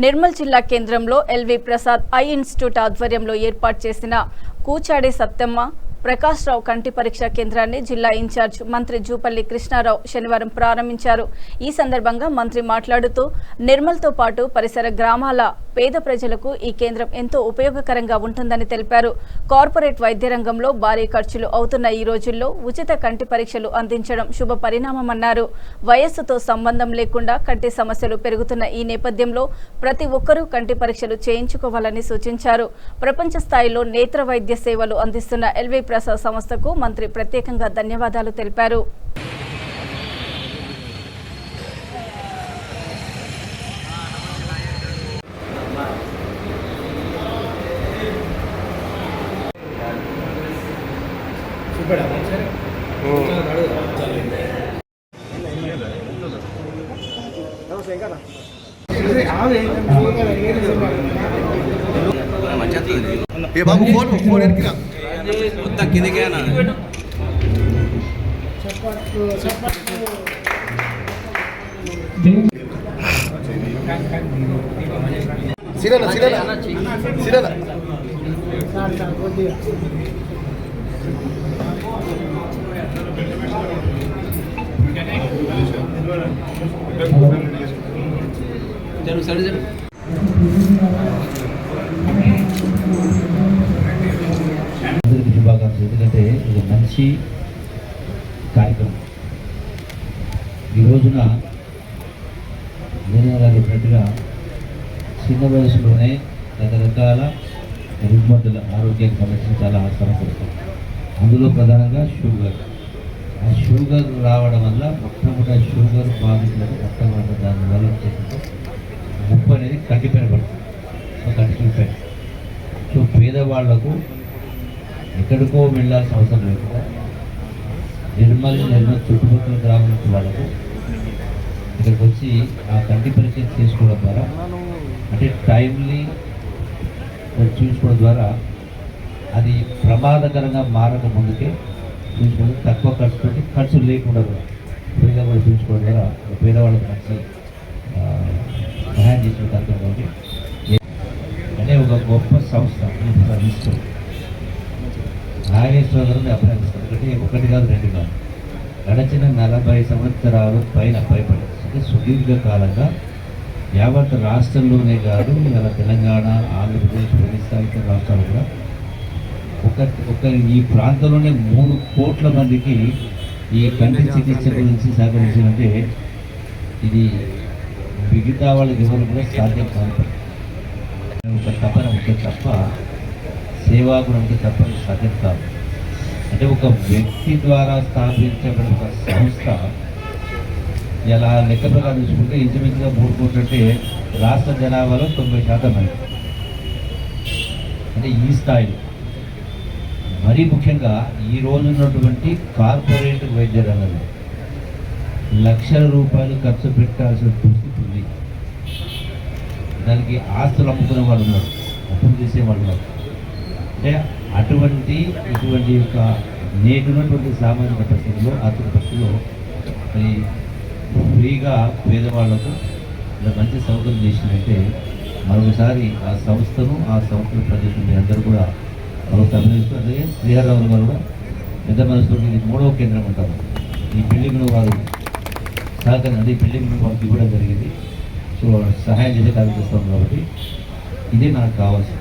నిర్మల్ జిల్లా కేంద్రంలో LV Prasad I institute ఆధ్వర్యంలో ఏర్పాటు చేసిన కూచాడే సత్తెమ్మ ప్రకాష్ రావు కంటి పరీక్ష కేంద్రాన్ని జిల్లా ఇన్ఛార్జ్ మంత్రి జూపల్లి కృష్ణారావు శనివారం ప్రారంభించారు. ఈ సందర్భంగా మంత్రి మాట్లాడుతూ నిర్మల్తో పాటు పరిసర గ్రామాల పేద ప్రజలకు ఈ కేంద్రం ఎంతో ఉపయోగకరంగా ఉంటుందని తెలిపారు. కార్పొరేట్ వైద్య రంగంలో భారీ ఖర్చులు అవుతున్న ఈ రోజుల్లో ఉచిత కంటి పరీక్షలు అందించడం శుభ పరిణామమన్నారు. వయస్సుతో సంబంధం లేకుండా కంటి సమస్యలు పెరుగుతున్న ఈ నేపథ్యంలో ప్రతి ఒక్కరూ కంటి పరీక్షలు చేయించుకోవాలని సూచించారు. ప్రపంచ స్థాయిలో నేత్ర వైద్య సేవలు అందిస్తున్న ఎల్వి ప్రసాద్ సంస్థకు మంత్రి ప్రత్యేకంగా ధన్యవాదాలు తెలిపారు. ये बाबू फोन किया మొత్తం కిందకే అన్న సిరల సిరల సిరల జరు సైడ్ జరు ఎందుకంటే ఇది మంచి కార్యక్రమం. ఈ రోజున నేను చెప్పినట్టుగా చిన్న వయసులోనే రకరకాల రుగ్మతుల ఆరోగ్యానికి సంబంధించిన చాలా సమస్యలు వస్తాయి. అందులో ప్రధానంగా షుగర్. ఆ షుగర్ రావడం వల్ల మొట్టమొదటి షుగర్ బాధితులకు మొట్టమొదటి దానివల్ల వచ్చేసి ముప్పు అనేది కంటిపైన పడుతుంది. సో కంటి చూపాయి. సో పేదవాళ్లకు ఎక్కడికో వెళ్ళాల్సిన అవసరం లేకుండా నిర్మల్ చుట్టుపక్కల గ్రామం వాళ్ళకు ఇక్కడికి వచ్చి ఆ కంటి పరీక్ష చేసుకోవడం ద్వారా అంటే టైమ్లీ చూసుకోవడం ద్వారా అది ప్రమాదకరంగా మారక ముందుకే చూసుకోవడం, తక్కువ ఖర్చుతోటి ఖర్చు లేకుండా కూడా ఫ్రీగా కూడా చూసుకోవడం ద్వారా పేదవాళ్ళకి మంచి సహాయం చేసిన కార్యక్రమం అంటే ఒక గొప్ప సంస్థ ఇస్తుంది. నాగేశ్వర గారిని అభినందిస్తారు. ఒకటి కాదు రెండు కాదు, గడచిన 40 సంవత్సరాలు పైన పైబడి అంటే సుదీర్ఘకాలంగా యావత్ రాష్ట్రంలోనే కాదు ఇలా తెలంగాణ, ఆంధ్రప్రదేశ్, ఒరిస్సా ఇతర రాష్ట్రాలు కూడా ఒక ఈ ప్రాంతంలోనే 3 కోట్ల మందికి ఈ కంటి చికిత్స గురించి సహకరించాలంటే ఇది మిగతా వాళ్ళకి ఎవరు కూడా సాధ్యం కాదు. ఒక తపన ఉంటే తప్ప సేవా గుణం ఉంటే తప్ప సాధ్యం కాదు. అంటే ఒక వ్యక్తి ద్వారా స్థాపించబడిన ఒక సంస్థ ఇలా లెక్క ప్రకారం చూసుకుంటే ఇంచుమించుగా 3 కోట్లు అంటే రాష్ట్ర జనాభాలో 90% మంది. అంటే ఈ స్థాయిలో మరీ ముఖ్యంగా ఈ రోజు ఉన్నటువంటి కార్పొరేట్ వైద్య రంగంలో లక్షల రూపాయలు ఖర్చు పెట్టాల్సిన పరిస్థితి ఉంది. దానికి ఆస్తులు అమ్ముకునే వాళ్ళు ఉన్నారు, అప్పులు చేసేవాళ్ళు ఉన్నారు. అంటే ఇటువంటి యొక్క నేటున్నటువంటి సామాజిక పరిస్థితుల్లో, ఆర్థిక పరిస్థితుల్లో మరి ఫ్రీగా పేదవాళ్లకు ఇలా మంచి సౌకర్యం చేసినట్టే మరొకసారి ఆ సంస్థను ఆ సంస్థల ప్రజలు మీ అందరూ కూడా మరొక అభినందిస్తూ, అలాగే శ్రీహరరావు గారు కూడా పెద్ద మనసుతో ఇది 3వ కేంద్రం ఉంటారు. ఈ బిల్డింగ్ను వారు సహకరించి బిల్డింగ్ను వారికి ఇవ్వడం జరిగింది. సో సహాయం చేసే కార్యక్రమం కాబట్టి ఇదే నాకు కావాల్సింది.